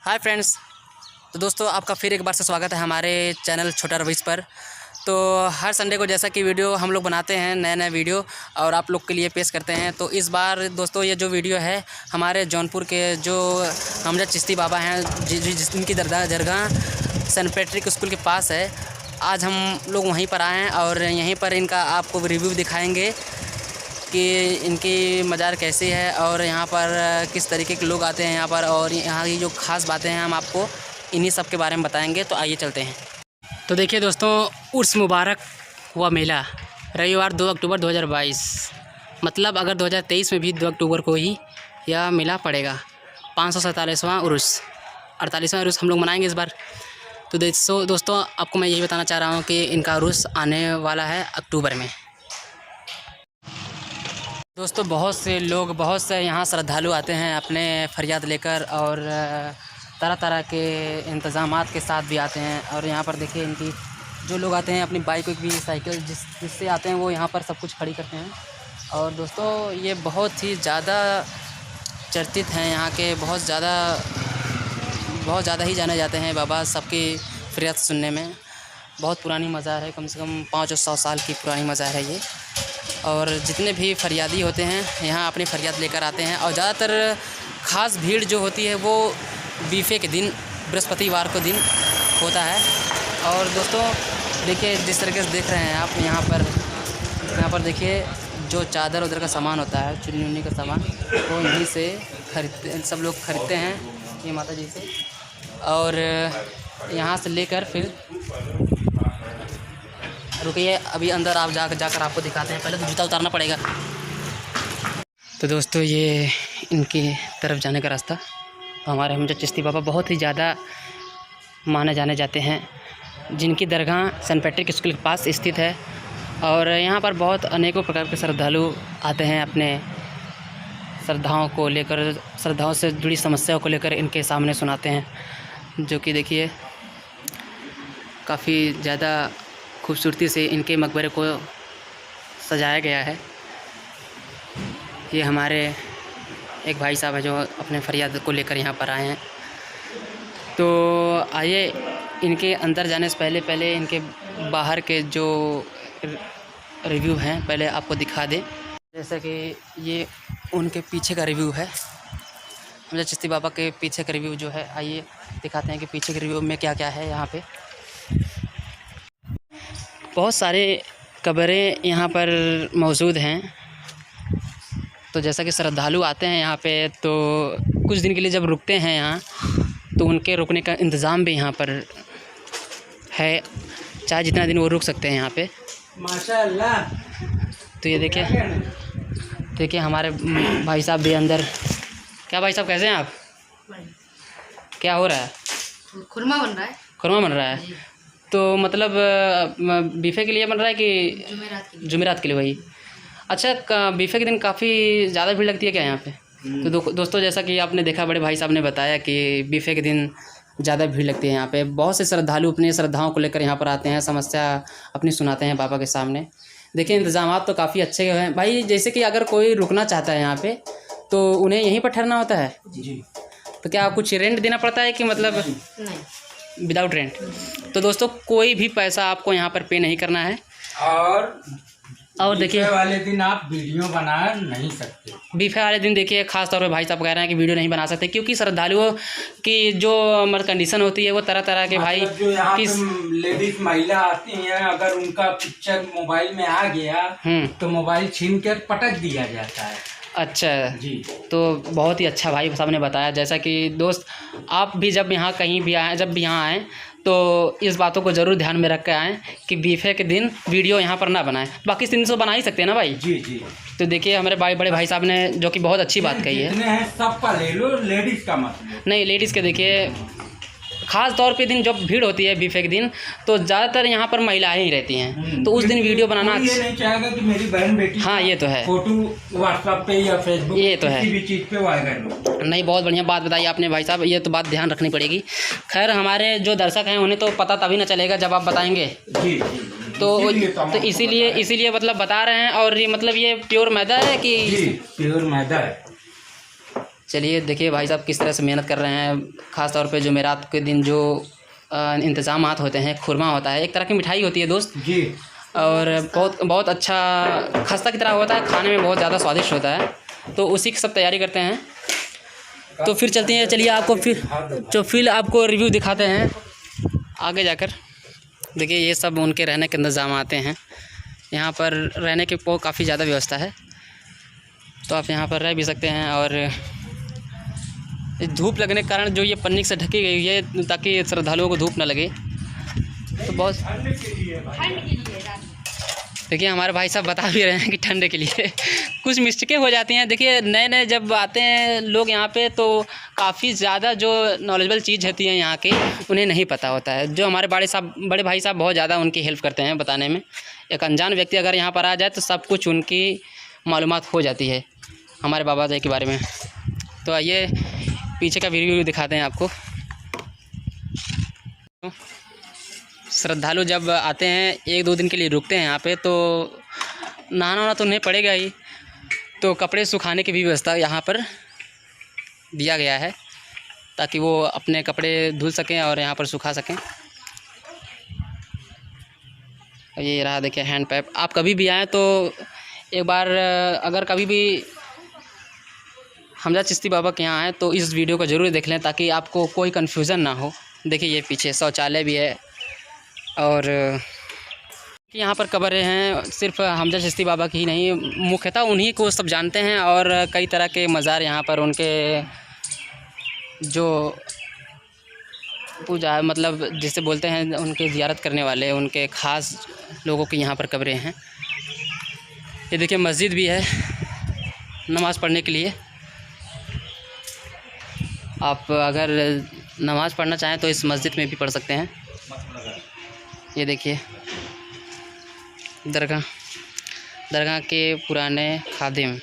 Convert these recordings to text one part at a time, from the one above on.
Hi friends. तो दोस्तों आपका फिर एक बार से स्वागत है हमारे चैनल छोटा रवीश पर। तो हर संडे को जैसा कि वीडियो हम लोग बनाते हैं नए नए वीडियो और आप लोग के लिए पेश करते हैं। तो इस बार दोस्तों ये जो वीडियो है हमारे जौनपुर के जो अमजद चिश्ती बाबा हैं जिनकी दरगाह सेंट पैट्रिक स्कूल के पास है। आज हम लोग वहीं पर आए हैं और यहीं पर इनका आपको रिव्यू दिखाएँगे कि इनकी मज़ार कैसी है और यहाँ पर किस तरीके के लोग आते हैं यहाँ पर, और यहाँ की जो ख़ास बातें हैं हम आपको इन्हीं सब के बारे में बताएंगे। तो आइए चलते हैं। तो देखिए दोस्तों, उर्स मुबारक हुआ मेला रविवार 2 अक्टूबर 2022, मतलब अगर 2023 में भी 2 अक्टूबर को ही यह मेला पड़ेगा। 547वां उर्स, 48वां उर्स हम लोग मनाएंगे इस बार। तो दोस्तों आपको मैं यही बताना चाह रहा हूँ कि इनका उर्स आने वाला है अक्टूबर में। दोस्तों बहुत से यहाँ श्रद्धालु आते हैं अपने फरियाद लेकर और तरह तरह के इंतज़ामात के साथ भी आते हैं। और यहाँ पर देखिए इनकी जो लोग आते हैं अपनी बाइक भी साइकिल जिससे आते हैं वो यहाँ पर सब कुछ खड़ी करते हैं। और दोस्तों ये बहुत ही ज़्यादा चर्चित हैं यहाँ के, बहुत ज़्यादा ही जाने जाते हैं बाबा सबकी फरियाद सुनने में। बहुत पुरानी मज़ार है, कम से कम 500 साल की पुरानी मज़ार है ये। और जितने भी फरियादी होते हैं यहाँ अपनी फरियाद लेकर आते हैं। और ज़्यादातर ख़ास भीड़ जो होती है वो बीफे के दिन, बृहस्पतिवार को दिन होता है। और दोस्तों देखिए जिस तरीके से देख रहे हैं आप यहाँ पर देखिए जो चादर उधर का सामान होता है, चुन्नी उन्नी का सामान, वो यहीं से सब लोग खरीदते हैं ये माता जी से। और यहाँ से लेकर फिर रुकिए, अभी अंदर आप जाकर आपको दिखाते हैं। पहले तो जूता उतारना पड़ेगा। तो दोस्तों ये इनकी तरफ जाने का रास्ता। हमारे अमजद चिश्ती बाबा बहुत ही ज़्यादा माने जाने जाते हैं, जिनकी दरगाह सेंट पैट्रिक स्कूल के पास स्थित है। और यहाँ पर बहुत अनेकों प्रकार के श्रद्धालु आते हैं अपने श्रद्धाओं को लेकर, श्रद्धाओं से जुड़ी समस्याओं को लेकर इनके सामने सुनाते हैं। जो कि देखिए काफ़ी ज़्यादा खूबसूरती से इनके मकबरे को सजाया गया है। ये हमारे एक भाई साहब हैं जो अपने फरियाद को लेकर यहाँ पर आए हैं। तो आइए इनके अंदर जाने से पहले इनके बाहर के जो रिव्यू हैं पहले आपको दिखा दें। जैसा कि ये उनके पीछे का रिव्यू है, अमजद चिश्ती बाबा के पीछे का रिव्यू जो है, आइए दिखाते हैं कि पीछे के रिव्यू में क्या क्या है। यहाँ पे बहुत सारे कब्रें यहाँ पर मौजूद हैं। तो जैसा कि श्रद्धालु आते हैं यहाँ पे तो कुछ दिन के लिए जब रुकते हैं यहाँ, तो उनके रुकने का इंतज़ाम भी यहाँ पर है, चाहे जितना दिन वो रुक सकते हैं यहाँ पे माशाअल्लाह। तो ये देखिए हमारे भाई साहब भी अंदर। क्या भाई साहब कैसे हैं आप? क्या हो रहा है? खुरमा बन रहा है। तो मतलब बीफे के लिए बन रहा है कि जुमेरात के लिए? वही। अच्छा, बीफे के दिन काफ़ी ज़्यादा भीड़ लगती है क्या यहाँ पे? तो दोस्तों जैसा कि आपने देखा, बड़े भाई साहब ने बताया कि बीफे के दिन ज़्यादा भीड़ लगती है यहाँ पे। बहुत से श्रद्धालु अपनी श्रद्धाओं को लेकर यहाँ पर आते हैं, समस्या अपनी सुनाते हैं बाबा के सामने। देखिए इंतज़ामात तो काफ़ी अच्छे हैं भाई। जैसे कि अगर कोई रुकना चाहता है यहाँ पे तो उन्हें यहीं पर ठहरना होता है जी। तो क्या कुछ रेंट देना पड़ता है कि मतलब नहीं, विदाउट रेंट? तो दोस्तों कोई भी पैसा आपको यहाँ पर पे नहीं करना है। और देखिए वाले दिन आप वीडियो बना नहीं सकते। बीफे वाले दिन देखिए खास तौर पे भाई साहब कह रहे हैं कि वीडियो नहीं बना सकते, क्योंकि श्रद्धालुओं की जो मतलब कंडीशन होती है वो तरह तरह के भाई जो यहाँ लेडीज महिला आती हैं, अगर उनका पिक्चर मोबाइल में आ गया तो मोबाइल छीन कर पटक दिया जाता है। अच्छा जी। तो बहुत ही अच्छा भाई साहब ने बताया। जैसा कि दोस्त आप भी जब यहाँ कहीं भी आएँ, जब भी यहाँ आएँ तो इस बातों को ज़रूर ध्यान में रख कर आएँ कि बीफे के दिन वीडियो यहाँ पर ना बनाएं। बाकी दिन तो बना ही सकते हैं ना भाई? जी जी। तो देखिए हमारे बड़े भाई साहब ने जो कि बहुत अच्छी बात कही है। सबका ले लो, लेडीज़ का मत लो। नहीं, लेडीज़ के देखिए ख़ास तौर पे दिन जब भीड़ होती है बीफे के दिन तो ज़्यादातर यहाँ पर महिलाएं ही रहती हैं। तो उस दिन वीडियो बनाना ये नहीं चाहेगा कि मेरी बहन बेटी, हाँ ये तो है, फोटो व्हाट्सएप पे या फेसबुक, ये तो है, किसी भी चीज़ पे वायरल हो। नहीं, बहुत बढ़िया बात बताई आपने भाई साहब, ये तो बात ध्यान रखनी पड़ेगी। खैर हमारे जो दर्शक हैं उन्हें तो पता तभी ना चलेगा जब आप बताएंगे। जी। तो इसीलिए मतलब बता रहे हैं। और ये मतलब ये प्योर मैदा है कि? प्योर मैदा है। चलिए देखिए भाई साहब किस तरह से मेहनत कर रहे हैं। ख़ास तौर पे जुमेरात के दिन जो इंतज़ामात होते हैं, खुरमा होता है, एक तरह की मिठाई होती है दोस्त जी, और बहुत बहुत अच्छा खस्ता की तरह होता है, खाने में बहुत ज़्यादा स्वादिष्ट होता है। तो उसी की सब तैयारी करते हैं। तो फिर चलते हैं, चलिए आपको फिर आपको रिव्यू दिखाते हैं आगे जाकर। देखिए ये सब उनके रहने के इंतज़ाम आते हैं। यहाँ पर रहने की काफ़ी ज़्यादा व्यवस्था है, तो आप यहाँ पर रह भी सकते हैं। और धूप लगने के कारण जो ये पन्नी से ढकी गई है ताकि श्रद्धालुओं को धूप ना लगे, तो बहुत देखिए हमारे भाई साहब बता भी रहे हैं कि ठंडे के लिए कुछ मिस्टेकें हो जाती हैं। देखिए नए नए जब आते हैं लोग यहाँ पे तो काफ़ी ज़्यादा जो नॉलेजेबल चीज़ होती है यहाँ की उन्हें नहीं पता होता है। जो हमारे बड़े भाई साहब बहुत ज़्यादा उनकी हेल्प करते हैं बताने में। एक अनजान व्यक्ति अगर यहाँ पर आ जाए तो सब कुछ उनकी मालूमात हो जाती है हमारे बाबा जी के बारे में। तो आइए पीछे का वीडियो दिखाते हैं आपको। श्रद्धालु जब आते हैं 1-2 दिन के लिए रुकते हैं यहाँ पे, तो नहाना तो उन्हें पड़ेगा ही, तो कपड़े सुखाने की भी व्यवस्था यहाँ पर दिया गया है ताकि वो अपने कपड़े धुल सकें और यहाँ पर सुखा सकें। ये रहा देखिए हैंड पाइप। आप कभी भी आएँ तो एक बार अगर कभी भी हमजा चिश्ती बाबा के यहाँ आएँ तो इस वीडियो को ज़रूर देख लें ताकि आपको कोई कन्फ्यूज़न ना हो। देखिए ये पीछे शौचालय भी है और यहाँ पर कब्रें हैं। सिर्फ हमजा चिश्ती बाबा की ही नहीं, मुख्यतः उन्हीं को सब जानते हैं। और कई तरह के मज़ार यहाँ पर उनके जो पूजा मतलब जिसे बोलते हैं उनके ज़ियारत करने वाले उनके ख़ास लोगों की यहाँ पर कब्रें हैं। ये देखिए मस्जिद भी है नमाज़ पढ़ने के लिए। आप अगर नमाज़ पढ़ना चाहें तो इस मस्जिद में भी पढ़ सकते हैं। ये देखिए दरगाह के पुराने खादिम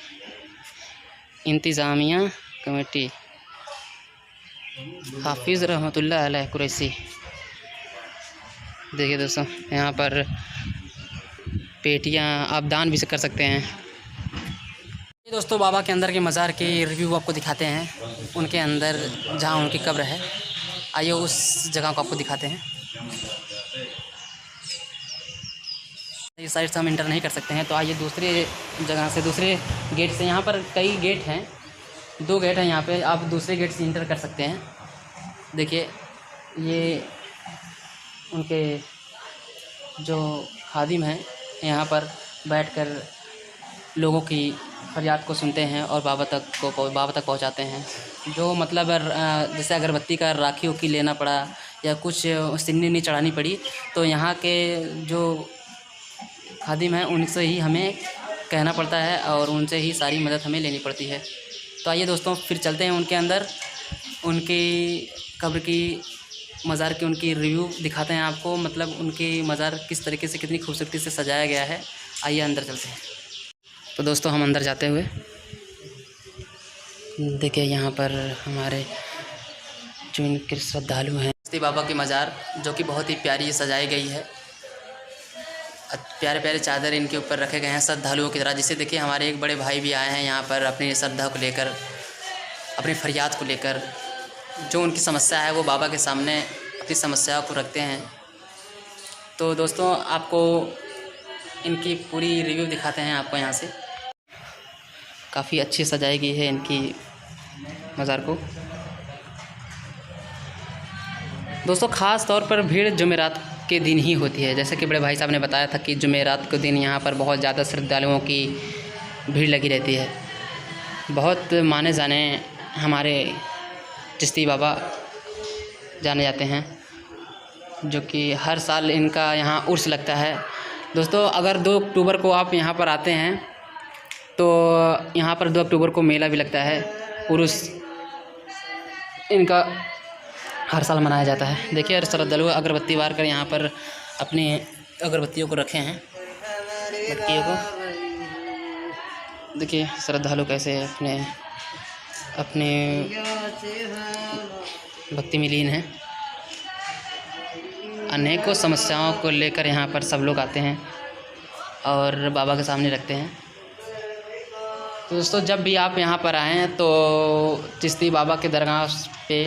इंतज़ामिया कमेटी हाफिज़ रहमतुल्लाह अलैह कुरैशी। देखिए दोस्तों यहाँ पर पेटियाँ आप दान भी कर सकते हैं। दोस्तों बाबा के अंदर के मज़ार के रिव्यू आपको दिखाते हैं। उनके अंदर जहाँ उनकी कब्र है, आइए उस जगह को आपको दिखाते हैं। इस साइड से हम इंटर नहीं कर सकते हैं, तो आइए दूसरे जगह से दूसरे गेट से। यहाँ पर कई गेट हैं, 2 गेट हैं यहाँ पे, आप दूसरे गेट से इंटर कर सकते हैं। देखिए ये उनके जो खादिम हैं यहाँ पर बैठकर लोगों की फरियाद को सुनते हैं और बाबा तक पहुँचाते हैं। जो मतलब जैसे अगरबत्ती का राखी उखी लेना पड़ा या कुछ सिन्नी चढ़ानी पड़ी तो यहाँ के जो खादिम हैं उनसे ही हमें कहना पड़ता है और उनसे ही सारी मदद हमें लेनी पड़ती है। तो आइए दोस्तों फिर चलते हैं उनके अंदर, उनकी कब्र की मज़ार की उनकी रिव्यू दिखाते हैं आपको। मतलब उनकी मज़ार किस तरीके से कितनी खूबसूरती से सजाया गया है। आइए अंदर चलते हैं। तो दोस्तों हम अंदर जाते हुए देखिए यहाँ पर हमारे जो इनके श्रद्धालु हैं चिश्ती बाबा की मज़ार जो कि बहुत ही प्यारी सजाई गई है। प्यारे प्यारे चादर इनके ऊपर रखे गए हैं श्रद्धालुओं की तरह। जिससे देखिए हमारे एक बड़े भाई भी आए हैं यहाँ पर अपनी श्रद्धा को लेकर, अपनी फरियाद को लेकर। जो उनकी समस्या है वो बाबा के सामने अपनी समस्याओं को रखते हैं। तो दोस्तों आपको इनकी पूरी रिव्यू दिखाते हैं आपको। यहाँ से काफ़ी अच्छी सजाई गई है इनकी मज़ार को। दोस्तों ख़ास तौर पर भीड़ जुमेरात के दिन ही होती है। जैसे कि बड़े भाई साहब ने बताया था कि जुमेरात के दिन यहाँ पर बहुत ज़्यादा श्रद्धालुओं की भीड़ लगी रहती है। बहुत माने जाने हमारे चिश्ती बाबा जाने जाते हैं, जो कि हर साल इनका यहाँ उर्स लगता है। दोस्तों अगर 2 अक्टूबर को आप यहाँ पर आते हैं तो यहाँ पर 2 अक्टूबर को मेला भी लगता है, उर्स इनका हर साल मनाया जाता है। देखिए श्रद्धालु अगरबत्ती बार कर यहाँ पर अपनी अगरबत्तियों को रखे हैं, बत्तियों को। देखिए श्रद्धालु कैसे अपने भक्ति में लीन हैं। अनेकों समस्याओं को लेकर यहाँ पर सब लोग आते हैं और बाबा के सामने रखते हैं। तो दोस्तों जब भी आप यहाँ पर आएँ तो चिश्ती बाबा के दरगाह पे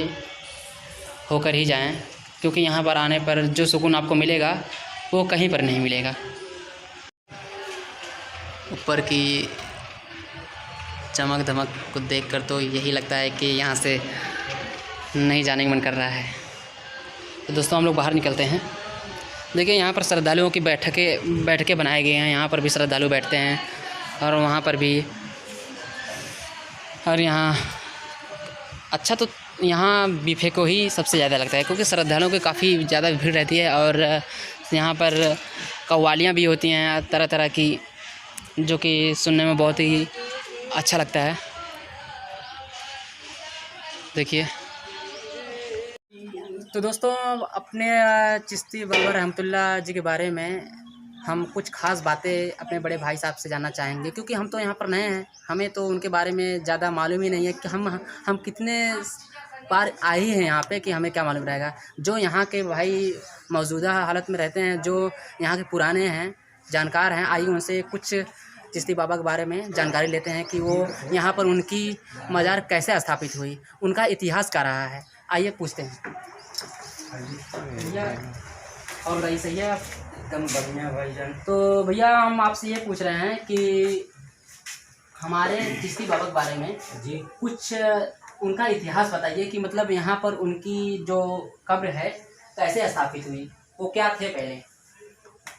होकर ही जाएं, क्योंकि यहाँ पर आने पर जो सुकून आपको मिलेगा वो कहीं पर नहीं मिलेगा। ऊपर की चमक धमक को देखकर तो यही लगता है कि यहाँ से नहीं जाने का मन कर रहा है। तो दोस्तों हम लोग बाहर निकलते हैं। देखिए यहाँ पर श्रद्धालुओं की बैठकें बनाए गए हैं। यहाँ पर भी श्रद्धालु बैठते हैं और वहाँ पर भी। और यहाँ अच्छा तो यहाँ बीफे को ही सबसे ज़्यादा लगता है, क्योंकि श्रद्धालुओं की काफ़ी ज़्यादा भीड़ रहती है। और यहाँ पर कव्वालियाँ भी होती हैं तरह तरह की, जो कि सुनने में बहुत ही अच्छा लगता है। देखिए तो दोस्तों अपने चिश्ती बाबा रहमतुल्लाह जी के बारे में हम कुछ ख़ास बातें अपने बड़े भाई साहब से जानना चाहेंगे, क्योंकि हम तो यहाँ पर नए हैं, हमें तो उनके बारे में ज़्यादा मालूम ही नहीं है कि हम कितने बार आए ही हैं यहाँ पे कि हमें क्या मालूम रहेगा। जो यहाँ के भाई मौजूदा हालत में रहते हैं, जो यहाँ के पुराने हैं, जानकार हैं, आइए उनसे कुछ चिश्ती बाबा के बारे में जानकारी लेते हैं कि वो यहाँ पर उनकी मज़ार कैसे स्थापित हुई, उनका इतिहास क्या रहा है। आइए पूछते हैं भैया। और भाई सही है आप? एकदम बढ़िया भाईजान। तो भैया हम आपसे ये पूछ रहे हैं कि हमारे चिश्ती बाबा के बारे में जी कुछ उनका इतिहास बताइए कि मतलब यहाँ पर उनकी जो कब्र है कैसे स्थापित हुई, वो क्या थे पहले,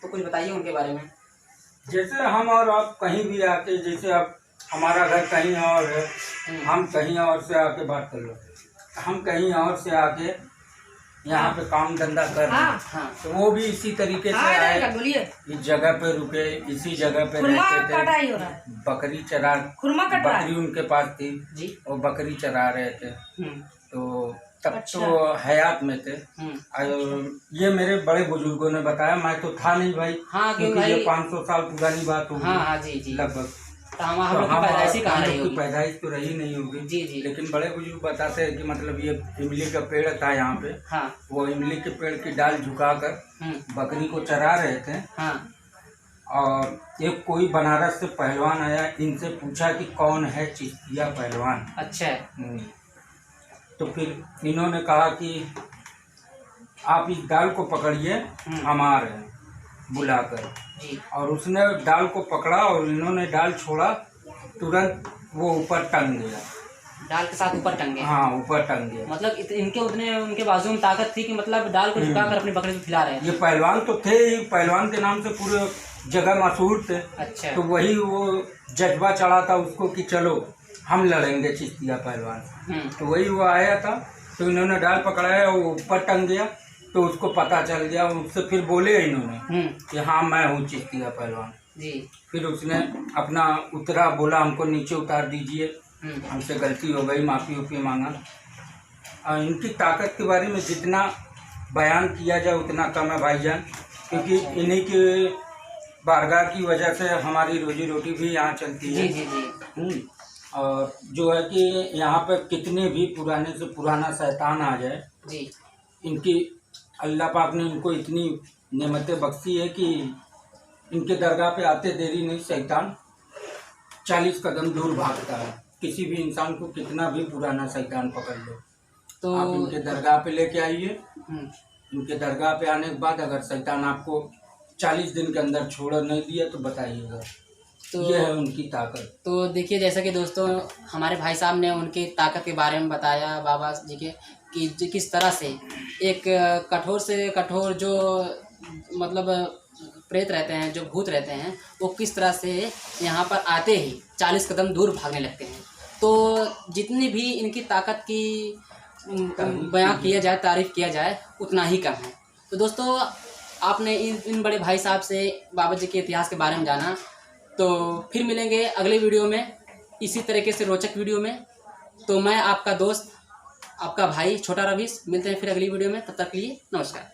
तो कुछ बताइए उनके बारे में। जैसे हम और आप कहीं भी आके, जैसे अब हमारा घर कहीं और है, हम कहीं और से आके बात कर लो, हम कहीं और से आके यहाँ पे काम धंधा कर रहे हैं, तो वो भी इसी तरीके से आए, इस जगह पे रुके, इसी जगह पे रहते थे। बकरी बकरी उनके पास थी जी, और बकरी चरा रहे थे। तो तब अच्छा। तो हयात में थे। और ये मेरे बड़े बुजुर्गों ने बताया, मैं तो था नहीं भाई। हाँ, क्योंकि ये 500 साल पुरानी बात होगी। हाँ, जी लगभग। तो पैदाइश तो रही नहीं होगी जी। लेकिन बड़े बुजुर्ग बताते हैं कि मतलब ये इमली का पेड़ था यहाँ पे। हाँ। वो इमली के पेड़ की डाल झुकाकर बकरी को चरा रहे थे। हाँ। और एक कोई बनारस से पहलवान आया, इनसे पूछा कि कौन है चिश्तिया पहलवान। अच्छा। तो फिर इन्होंने कहा कि आप इस डाल को पकड़िए, हम आ रहे हैं बुलाकर। और उसने डाल को पकड़ा और इन्होंने डाल छोड़ा, तुरंत वो ऊपर टंग गया। डाल के साथ ऊपर टंग गया? हाँ, ऊपर टंग गया। मतलब इनके उनके बाजू में ताकत थी कि मतलब डाल को झुकाकर अपनी बकरी को खिला रहे हैं। ये पहलवान तो थे ही, पहलवान के नाम से पूरे जगह मशहूर थे। अच्छा। तो वही वो जज्बा चढ़ा था उसको कि चलो हम लड़ेंगे चिश्तिया पहलवान। तो वही वो आया था, तो इन्होंने डाल पकड़ाया, वो ऊपर टंग गया। तो उसको पता चल गया, उससे फिर बोले इन्होंने कि हाँ मैं हूँ चिश्तिया पहलवान जी। फिर उसने अपना उतरा, बोला हमको नीचे उतार दीजिए, हमसे गलती हो गई, माफ़ी उफ़ी मांगा। इनकी ताकत के बारे में जितना बयान किया जाए उतना कम है भाईजान, क्योंकि इन्हीं के बारगाह की वजह से हमारी रोजी रोटी भी यहाँ चलती है जी। और जो है कि यहाँ पर कितने भी पुराने से पुराना शैतान आ जाए जी, इनकी अल्लाह पाक ने इनको इतनी नेमतें बख्शी है कि इनके दरगाह पे आते देरी नहीं शैतान 40 कदम दूर भागता है। किसी भी इंसान को कितना भी पुराना शैतान पकड़ लो, तो आप इनके दरगाह पे लेके आइए। इनके दरगाह पे आने के बाद अगर शैतान आपको 40 दिन के अंदर छोड़ नहीं दिया तो बताइएगा। तो ये है उनकी ताकत। तो देखिए जैसा कि दोस्तों हमारे भाई साहब ने उनकी ताकत के बारे में बताया बाबा जी के, कि किस तरह से एक कठोर से कठोर जो मतलब प्रेत रहते हैं, जो भूत रहते हैं, वो किस तरह से यहाँ पर आते ही 40 कदम दूर भागने लगते हैं। तो जितनी भी इनकी ताकत की बयां किया जाए, तारीफ़ किया जाए, उतना ही कम है। तो दोस्तों आपने इन बड़े भाई साहब से बाबा जी के इतिहास के बारे में जाना, तो फिर मिलेंगे अगले वीडियो में इसी तरीके से रोचक वीडियो में। तो मैं आपका दोस्त, आपका भाई छोटा रवीश, मिलते हैं फिर अगली वीडियो में। तब तक के लिए नमस्कार।